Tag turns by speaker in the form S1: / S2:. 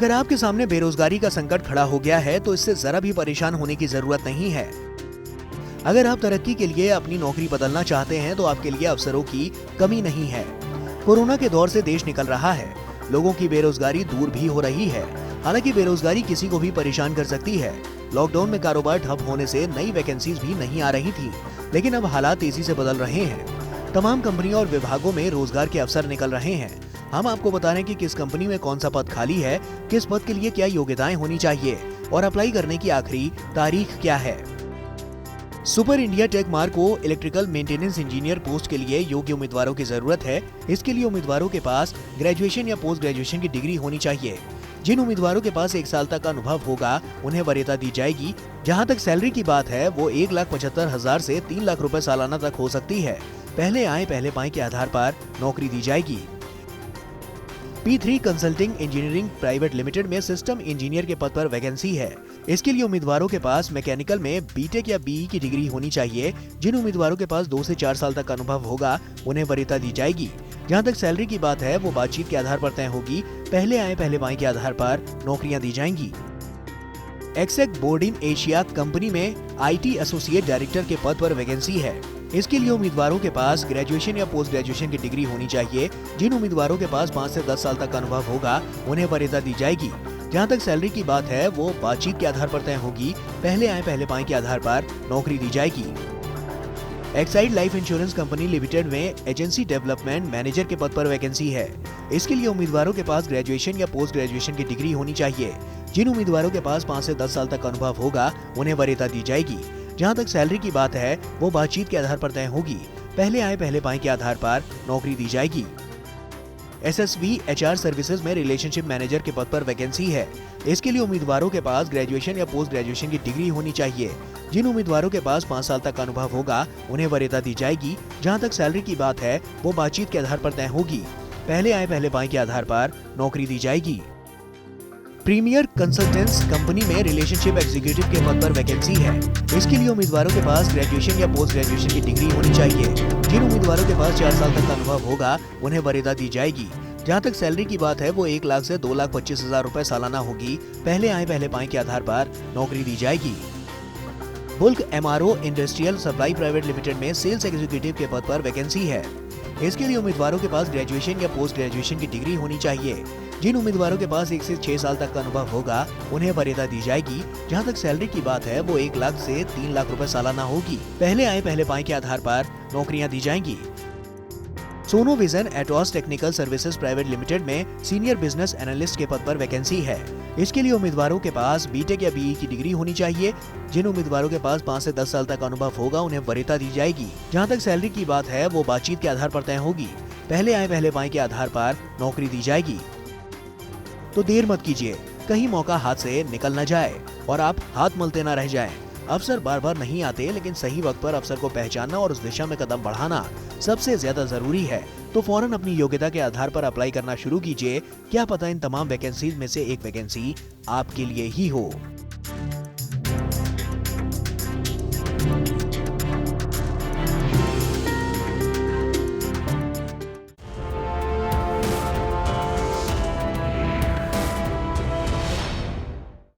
S1: अगर आपके सामने बेरोजगारी का संकट खड़ा हो गया है तो इससे जरा भी परेशान होने की जरूरत नहीं है। अगर आप तरक्की के लिए अपनी नौकरी बदलना चाहते हैं तो आपके लिए अवसरों की कमी नहीं है। कोरोना के दौर से देश निकल रहा है, लोगों की बेरोजगारी दूर भी हो रही है। हालांकि बेरोजगारी किसी को भी परेशान कर सकती है। लॉकडाउन में कारोबार ठप होने से नई वैकेंसीज भी नहीं आ रही थी, लेकिन अब हालात तेजी से बदल रहे हैं। तमाम कंपनियों और विभागों में रोजगार के अवसर निकल रहे हैं। हम आपको बता रहे हैं कि किस कंपनी में कौन सा पद खाली है, किस पद के लिए क्या योग्यताएं होनी चाहिए और अप्लाई करने की आखिरी तारीख क्या है। सुपर इंडिया टेक मार्क को इलेक्ट्रिकल मेंटेनेंस इंजीनियर पोस्ट के लिए योग्य उम्मीदवारों की जरूरत है। इसके लिए उम्मीदवारों के पास ग्रेजुएशन या पोस्ट ग्रेजुएशन की डिग्री होनी चाहिए। जिन उम्मीदवारों के पास 1 साल तक का अनुभव होगा उन्हें वरीयता दी जाएगी। जहां तक सैलरी की बात है वो 1,75,000 से 3 लाख रुपए सालाना तक हो सकती है। पहले आए पहले पाए के आधार पर नौकरी दी जाएगी। P3 consulting engineering private limited में सिस्टम इंजीनियर के पद पर वैकेंसी है। इसके लिए उम्मीदवारों के पास मैकेनिकल में बीटेक या बीई की डिग्री होनी चाहिए। जिन उम्मीदवारों के पास 2 से 4 साल तक का अनुभव होगा उन्हें वरीयता दी जाएगी। जहां तक सैलरी की बात है वो बातचीत के आधार पर तय होगी। पहले आए पहले पाए के आधार पर नौकरियां दी जाएंगी। एक्सेक बोर्ड इन एशिया कंपनी में IT एसोसिएट डायरेक्टर के पद पर वैकेंसी है। इसके लिए उम्मीदवारों के पास ग्रेजुएशन या पोस्ट ग्रेजुएशन की डिग्री होनी चाहिए। जिन उम्मीदवारों के पास 5 से 10 साल तक का अनुभव होगा उन्हें वरीयता दी जाएगी। जहां तक सैलरी की बात है वो बातचीत के आधार पर तय होगी। पहले आए पहले पाए के आधार पर नौकरी दी जाएगी। Exide life insurance company limited में एजेंसी डेवलपमेंट मैनेजर के पद पर वैकेंसी है। इसके लिए उम्मीदवारों के पास ग्रेजुएशन या पोस्ट ग्रेजुएशन की डिग्री होनी चाहिए। जिन उम्मीदवारों के पास 5 से 10 साल तक का अनुभव होगा उन्हें वरीयता दी जाएगी। जहां तक सैलरी की बात है वो बातचीत के आधार पर तय होगी। पहले आए पहले पाए के आधार पर नौकरी दी जाएगी। SSV HR सर्विसेज में रिलेशनशिप मैनेजर के पद पर वैकेंसी है। इसके लिए उम्मीदवारों के पास ग्रेजुएशन या पोस्ट ग्रेजुएशन की डिग्री होनी चाहिए। जिन उम्मीदवारों के पास 5 साल तक का अनुभव होगा उन्हें वरीयता दी जाएगी। जहां तक सैलरी की बात है वो बातचीत के आधार पर तय होगी। पहले आए पहले पाए के आधार पर नौकरी दी जाएगी। प्रीमियर कंसल्टेंट्स कंपनी में रिलेशनशिप एग्जीक्यूटिव के पद पर वैकेंसी है। इसके लिए उम्मीदवारों के पास ग्रेजुएशन या पोस्ट ग्रेजुएशन की डिग्री होनी चाहिए। जिन उम्मीदवारों के पास 4 साल तक का अनुभव होगा उन्हें वरीयता दी जाएगी। जहां तक सैलरी की बात है वो 1 लाख से 2,25,000 रुपए सालाना होगी। पहले आए पहले पाए के आधार पर नौकरी दी जाएगी। Bulk MRO industrial supply private limited में सेल्स एग्जीक्यूटिव के पद पर वैकेंसी है। इसके लिए उम्मीदवारों के पास ग्रेजुएशन या पोस्ट ग्रेजुएशन की डिग्री होनी चाहिए। जिन उम्मीदवारों के पास 1 से 6 साल तक का अनुभव होगा उन्हें वरीयता दी जाएगी। जहां तक सैलरी की बात है वो 1 लाख से 3 लाख रुपए सालाना होगी। पहले आए पहले पाए के आधार पर नौकरियां दी जाएंगी। Sonovision Aetos technical services private limited में सीनियर बिजनेस एनालिस्ट के पद पर वैकेंसी है। इसके लिए उम्मीदवारों के पास बीटेक या बीई की डिग्री होनी चाहिए। जिन उम्मीदवारों के पास 5 से 10 साल तक अनुभव होगा उन्हें वरीयता दी जाएगी। जहां तक सैलरी की बात है वो बातचीत के आधार पर तय होगी। पहले आए पहले पाए के आधार पर नौकरी दी जाएगी। तो देर मत कीजिए, कहीं मौका हाथ से निकल न जाए और आप हाथ मलते न रह जाएं। अवसर बार बार नहीं आते, लेकिन सही वक्त पर अवसर को पहचानना और उस दिशा में कदम बढ़ाना सबसे ज्यादा जरूरी है। तो फौरन अपनी योग्यता के आधार पर अप्लाई करना शुरू कीजिए। क्या पता इन तमाम वैकेंसीज में से एक वैकेंसी आपके लिए ही हो।